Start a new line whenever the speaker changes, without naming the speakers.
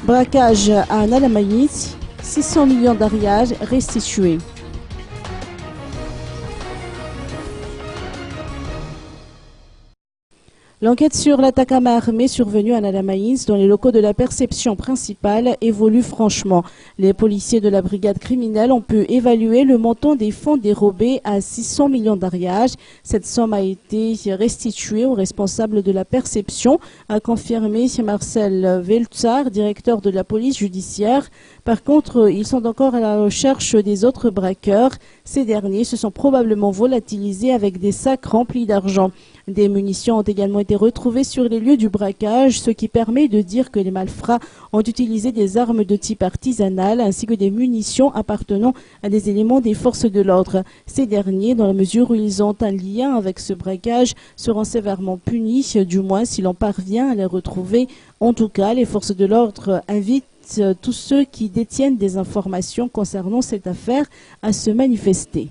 Braquage à Nalamaïs, 600 millions d'ariages restitués. L'enquête sur l'attaque à main armée survenue à Nalamaïs dans les locaux de la perception principale évolue franchement. Les policiers de la brigade criminelle ont pu évaluer le montant des fonds dérobés à 600 millions d'ariages. Cette somme a été restituée aux responsables de la perception, a confirmé Marcel Veltzar, directeur de la police judiciaire. Par contre, ils sont encore à la recherche des autres braqueurs. Ces derniers se sont probablement volatilisés avec des sacs remplis d'argent. Des munitions ont également été retrouvées sur les lieux du braquage, ce qui permet de dire que les malfrats ont utilisé des armes de type artisanal ainsi que des munitions appartenant à des éléments des forces de l'ordre. Ces derniers, dans la mesure où ils ont un lien avec ce braquage, seront sévèrement punis, du moins si l'on parvient à les retrouver. En tout cas, les forces de l'ordre invitent tous ceux qui détiennent des informations concernant cette affaire à se manifester.